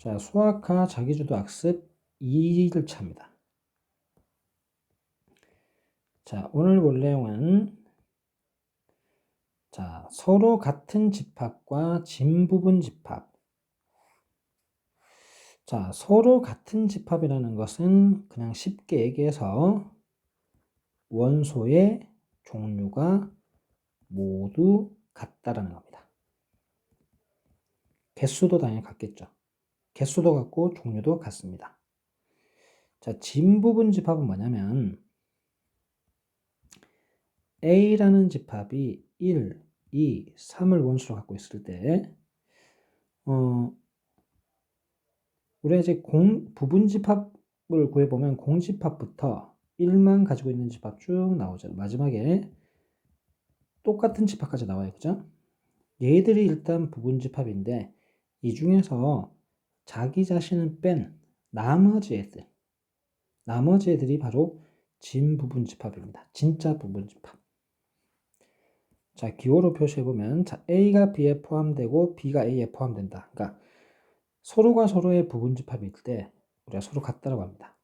자, 수학화 자기주도 학습 2일차입니다. 자, 오늘 볼 내용은 자, 서로 같은 집합과 진부분 집합. 자, 서로 같은 집합이라는 것은 그냥 쉽게 얘기해서 원소의 종류가 모두 같다라는 겁니다. 개수도 당연히 같겠죠. 개수도 같고 종류도 같습니다. 자, 진부분 집합은 뭐냐면 A라는 집합이 1, 2, 3을 원수로 갖고 있을 때 우리가 이제 부분 집합을 구해보면 공집합부터 1만 가지고 있는 집합 쭉 나오죠. 마지막에 똑같은 집합까지 나와요. 그죠? 얘들이 일단 부분 집합인데 이 중에서 자기 자신을 뺀 나머지 애들이 바로 진부분 집합입니다. 진짜 부분 집합. 자, 기호로 표시해보면 자, A가 B에 포함되고 B가 A에 포함된다. 그러니까 서로가 서로의 부분 집합일 때 우리가 서로 같다라고 합니다.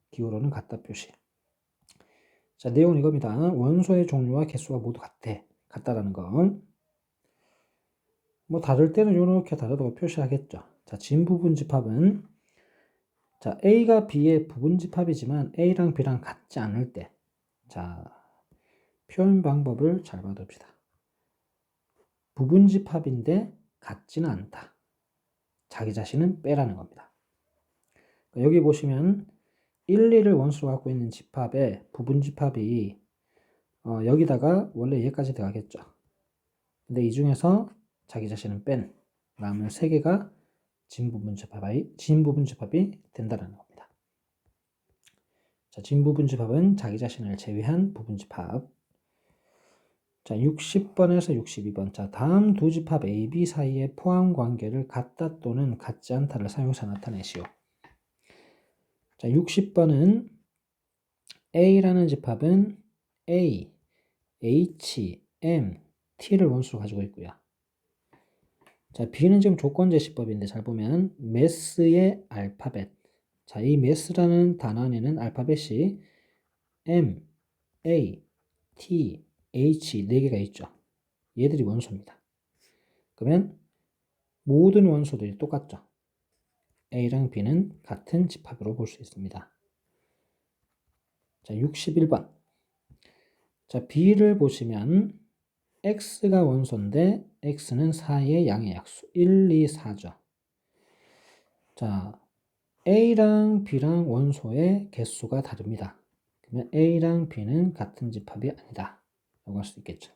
기호로는 같다 표시. 자, 내용은 이겁니다. 원소의 종류와 개수가 모두 같다라는 건 뭐 다를 때는 이렇게 다르다고 표시하겠죠. 자, 진부분 집합은 자, A가 B의 부분 집합이지만 A랑 B랑 같지 않을 때 자, 표현 방법을 잘 봐둡시다. 부분 집합인데 같지는 않다. 자기 자신은 빼라는 겁니다. 여기 보시면 1, 2를 원수로 갖고 있는 집합의 부분 집합이 여기다가 원래 얘까지 들어가겠죠. 근데 이 중에서 자기 자신은 뺀 남은 3개가 진부분 집합이 된다는 겁니다. 자, 진부분 집합은 자기 자신을 제외한 부분 집합. 자, 60번에서 62번. 자, 다음 두 집합 A, B 사이의 포함 관계를 같다 또는 같지 않다를 사용해서 나타내시오. 자, 60번은 A라는 집합은 A, H, M, T를 원수로 가지고 있고요. 자, B는 지금 조건제시법인데 잘 보면 매스의 알파벳. 자, 이 매스라는 단어 안에는 알파벳이 M, A, T, H 4개가 있죠. 얘들이 원소입니다. 그러면 모든 원소들이 똑같죠. A랑 B는 같은 집합으로 볼 수 있습니다. 자, 61번. 자, B를 보시면 X가 원소인데 X는 4의 양의 약수 1, 2, 4죠. 자, A랑 B랑 원소의 개수가 다릅니다. 그러면 A랑 B는 같은 집합이 아니다 라고 할 수 있겠죠.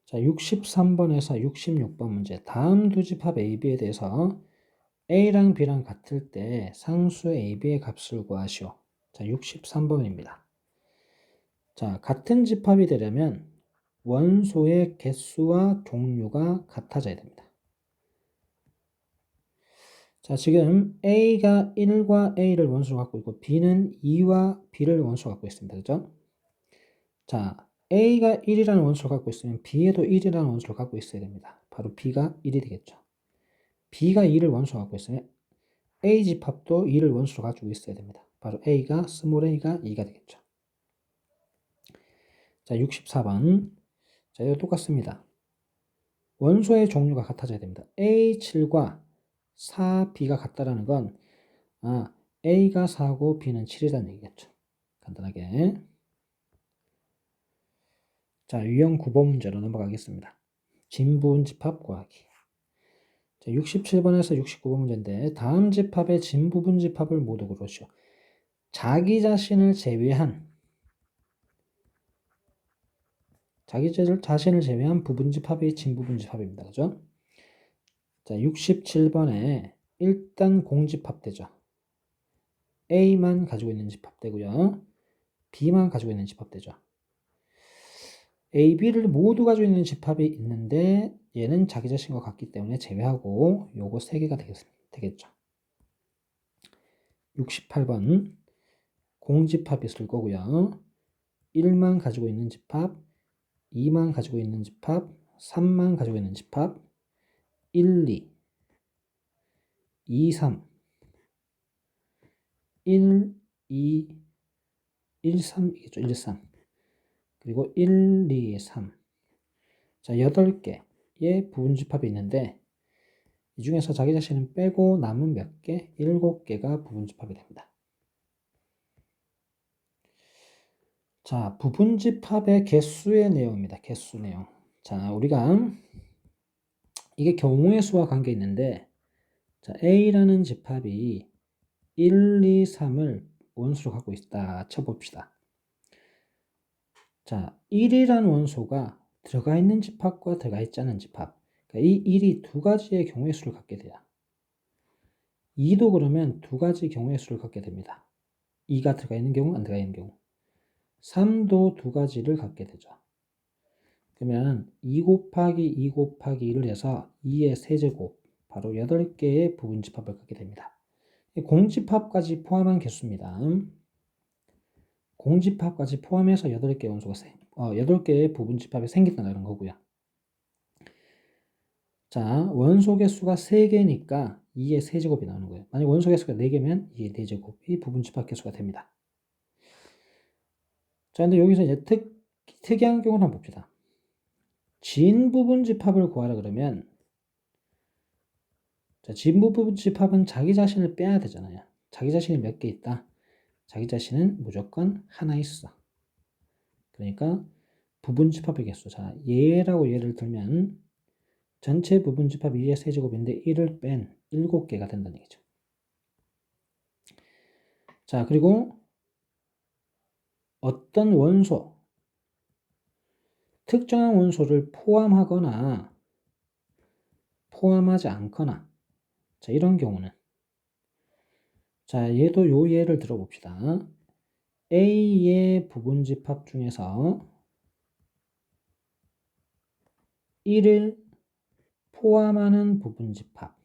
자, 63번에서 66번 문제. 다음 두 집합 A, B에 대해서 A랑 B랑 같을 때 상수의 A, B의 값을 구하시오. 자, 63번입니다. 자, 같은 집합이 되려면 원소의 개수와 종류가 같아져야 됩니다. 자, 지금 A가 1과 A를 원수로 갖고 있고 B는 2와 B를 원수로 갖고 있습니다. 그죠? 자, A가 1이라는 원수를 갖고 있으면 B에도 1이라는 원수를 갖고 있어야 됩니다. 바로 B가 1이 되겠죠. B가 2를 원수로 갖고 있으면 A 집합도 2를 원수로 가지고 있어야 됩니다. 바로 A가 스몰 a가 2가 되겠죠. 자, 64번. 자, 이거 똑같습니다. 원소의 종류가 같아져야 됩니다. A7과 4B가 같다라는 건 A가 4고 B는 7이라는 얘기겠죠. 간단하게. 자, 유형 9번 문제로 넘어가겠습니다. 진부분 집합 구하기. 자, 67번에서 69번 문제인데 다음 집합의 진부분 집합을 모두 고르시오. 자기 자신을 제외한 부분 집합이 진부분 집합입니다. 그죠? 자, 67번에 일단 공집합 되죠. A만 가지고 있는 집합 되고요. B만 가지고 있는 집합 되죠. A, B를 모두 가지고 있는 집합이 있는데 얘는 자기 자신과 같기 때문에 제외하고 요거 3개가 되겠죠. 68번 공집합이 있을 거고요. 1만 가지고 있는 집합, 2만 가지고 있는 집합, 3만 가지고 있는 집합, 1, 2, 2, 3, 1, 2, 1, 3이겠죠. 1, 3. 그리고 1, 2, 3. 자, 8개의 부분집합이 있는데 이 중에서 자기 자신은 빼고 남은 몇 개? 7개가 부분집합이 됩니다. 자, 부분집합의 개수의 내용입니다. 개수 내용. 자, 우리가 이게 경우의 수와 관계 있는데 자, A라는 집합이 1, 2, 3을 원수로 갖고 있다 쳐봅시다. 자, 1이라는 원소가 들어가 있는 집합과 들어가 있지 않은 집합. 그러니까 이 1이 두 가지의 경우의 수를 갖게 돼요. 2도 그러면 두 가지 경우의 수를 갖게 됩니다. 2가 들어가 있는 경우, 안 들어가 있는 경우. 3도 두 가지를 갖게 되죠. 그러면 2 곱하기 2 곱하기 1을 해서 2의 세제곱, 바로 8개의 부분집합을 갖게 됩니다. 공집합까지 포함한 개수입니다. 공집합까지 포함해서 8개의 원소가 8개의 부분집합이 생긴다는 거고요. 자, 원소 개수가 3개니까 2의 세제곱이 나오는 거예요. 만약 원소 개수가 4개면 2의 4제곱이 부분집합 개수가 됩니다. 자, 근데 여기서 이제 특이한 경우를 한번 봅시다. 진 부분집합을 구하라 그러면 자, 진 부분집합은 자기 자신을 빼야 되잖아요. 자기 자신이 몇 개 있다? 자기 자신은 무조건 하나 있어. 그러니까 부분집합의 개수. 자, 얘라고 예를 들면 전체 부분집합이 2의 세제곱인데 1을 뺀 7개가 된다는 얘기죠. 자, 그리고 어떤 원소, 특정한 원소를 포함하거나 포함하지 않거나 자, 이런 경우는 자, 얘도 요 예를 들어봅시다. A의 부분집합 중에서 1을 포함하는 부분집합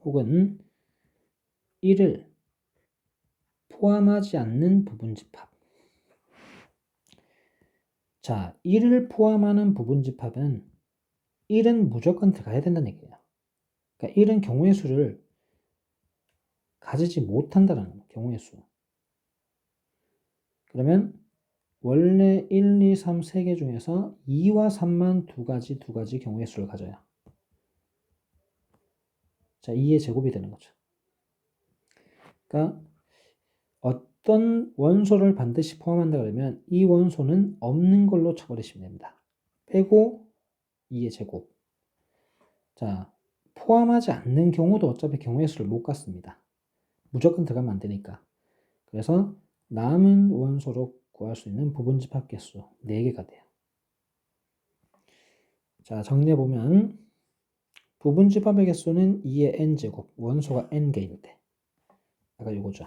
혹은 1을 포함하지 않는 부분집합. 자, 1을 포함하는 부분집합은 1은 무조건 들어가야 된다는 얘기예요. 그러니까 1은 경우의 수를 가지지 못한다는 거예요. 경우의 수. 그러면 원래 1, 2, 3, 3개 중에서 2와 3만 두 가지 경우의 수를 가져요. 자, 2의 제곱이 되는 거죠. 그러니까 어떤 원소를 반드시 포함한다 그러면 이 원소는 없는 걸로 쳐버리시면 됩니다. 빼고 2의 제곱. 자, 포함하지 않는 경우도 어차피 경우의 수를 못 갖습니다. 무조건 들어가면 안 되니까. 그래서 남은 원소로 구할 수 있는 부분집합 개수 4개가 돼요. 자, 정리해보면 부분집합의 개수는 2의 n제곱, 원소가 n개일 때. 아까 요거죠.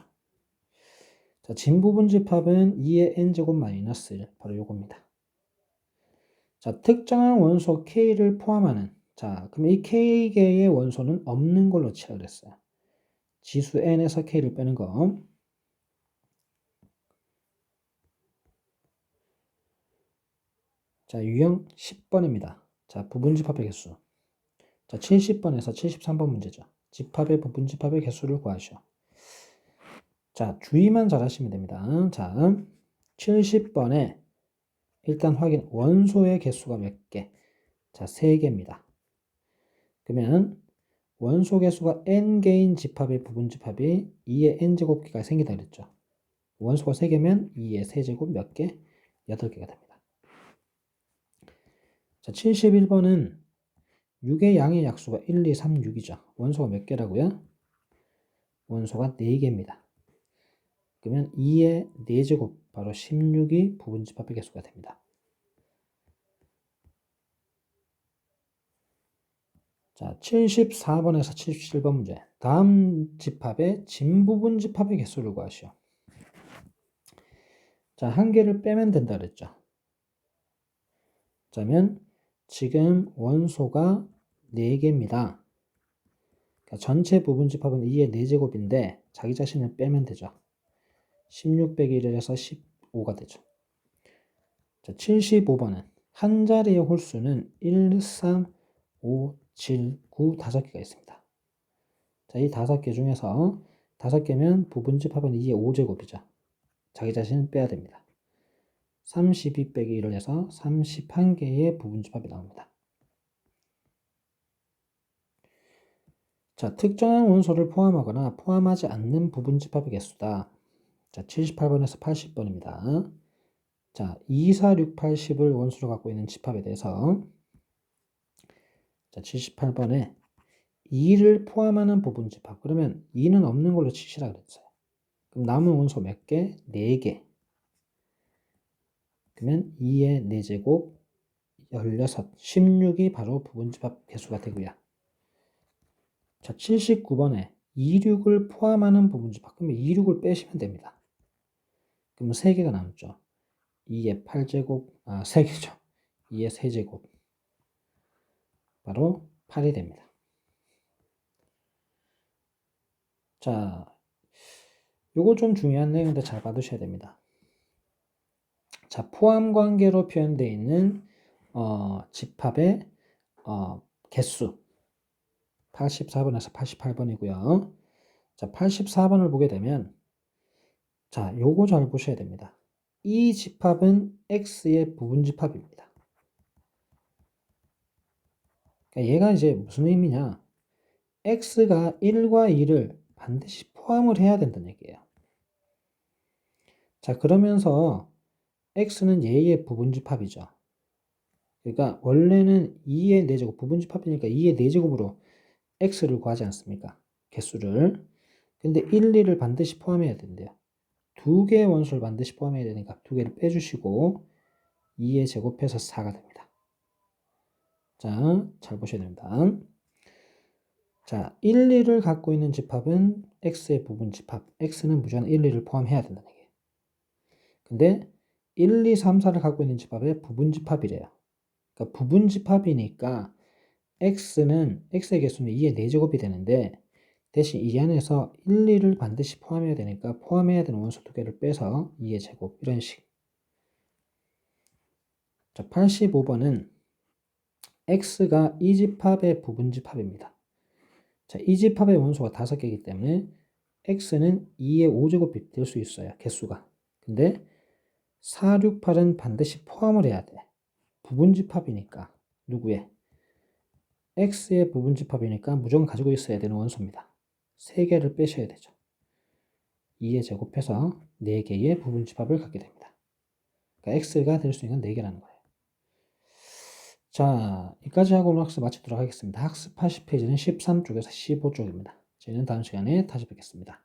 자, 진부분집합은 2의 n제곱 마이너스 1, 바로 요겁니다. 자, 특정한 원소 K를 포함하는, 자, 그럼 이 K개의 원소는 없는 걸로 치라 그랬어요. 지수 n에서 K를 빼는 거. 자, 유형 10번입니다. 자, 부분집합의 개수. 자, 70번에서 73번 문제죠. 집합의 부분집합의 개수를 구하시오. 자, 주의만 잘 하시면 됩니다. 자, 70번에 일단 확인, 원소의 개수가 몇 개? 자, 3개입니다. 그러면 원소 개수가 n개인 집합의 부분집합이 2의 n제곱개가 생기다 그랬죠. 원소가 3개면 2의 세제곱 몇 개? 8개가 됩니다. 자, 71번은 6의 양의 약수가 1, 2, 3, 6이죠. 원소가 몇 개라고요? 원소가 4개입니다. 그러면 2의 4제곱, 바로 16이 부분집합의 개수가 됩니다. 자, 74번에서 77번 문제. 다음 집합의 진부분집합의 개수를 구하시오. 자, 한 개를 빼면 된다 그랬죠. 자면 지금 원소가 4개입니다. 그러니까 전체 부분집합은 2의 4제곱인데 자기 자신을 빼면 되죠. 16 빼기 1을 해서 15가 되죠. 자, 75번은 한 자리의 홀수는 1, 3, 5, 7, 9, 5개가 있습니다. 자, 이 5개 중에서 5개면 부분집합은 2의 5제곱이죠. 자기 자신을 빼야 됩니다. 32 빼기 1을 해서 31개의 부분집합이 나옵니다. 자, 특정한 원소를 포함하거나 포함하지 않는 부분집합의 개수다. 자, 78번에서 80번입니다. 자, 2, 4, 6, 80을 원수로 갖고 있는 집합에 대해서 자, 78번에 2를 포함하는 부분집합. 그러면 2는 없는 걸로 치시라 그랬어요. 그럼 남은 원소 몇 개? 4개. 그러면 2의 4제곱 16, 16이 바로 부분집합 개수가 되고요. 자, 79번에 26을 포함하는 부분집합. 그러면 26을 빼시면 됩니다. 그러면 3개가 남죠. 2의 8제곱, 3개죠. 2의 3제곱. 바로 8이 됩니다. 자, 요거 좀 중요한 내용인데 잘 받으셔야 됩니다. 자, 포함 관계로 표현되어 있는 집합의 개수 84번에서 88번이고요. 자, 84번을 보게 되면 자, 요거 잘 보셔야 됩니다. 이 집합은 X의 부분집합입니다. 그러니까 얘가 이제 무슨 의미냐? X가 1과 2를 반드시 포함을 해야 된다는 얘기예요. 자, 그러면서 X는 얘의 부분집합이죠. 그러니까 원래는 2의 4제곱 부분집합이니까 2의 4제곱으로 X를 구하지 않습니까? 개수를. 근데 1, 2를 반드시 포함해야 된대요. 2개의 원소를 반드시 포함해야 되니까 2개를 빼주시고 2의 제곱해서 4가 됩니다. 자, 잘 보셔야 됩니다. 자, 1, 2를 갖고 있는 집합은 X의 부분집합. X는 무조건 1, 2를 포함해야 된다는 얘기예요. 근데 1, 2, 3, 4를 갖고 있는 집합의 부분집합이래요. 그러니까 부분집합이니까 X의 개수는 2의 4제곱이 되는데 대신 이 안에서 1, 2를 반드시 포함해야 되니까 포함해야 되는 원소 2개를 빼서 2의 제곱 이런 식. 자, 85번은 X가 이 집합의 부분집합입니다. 자, 이 집합의 원소가 5개이기 때문에 X는 2의 5제곱이 될 수 있어요. 개수가. 근데 4, 6, 8은 반드시 포함을 해야 돼. 부분집합이니까. 누구의? X의 부분집합이니까 무조건 가지고 있어야 되는 원소입니다. 3개를 빼셔야 되죠. 2의 제곱해서 4개의 부분집합을 갖게 됩니다. 그러니까 X가 될 수 있는 4개라는 거예요. 자, 여기까지 하고 오늘 학습 마치도록 하겠습니다. 학습 80페이지는 13쪽에서 15쪽입니다. 저희는 다음 시간에 다시 뵙겠습니다.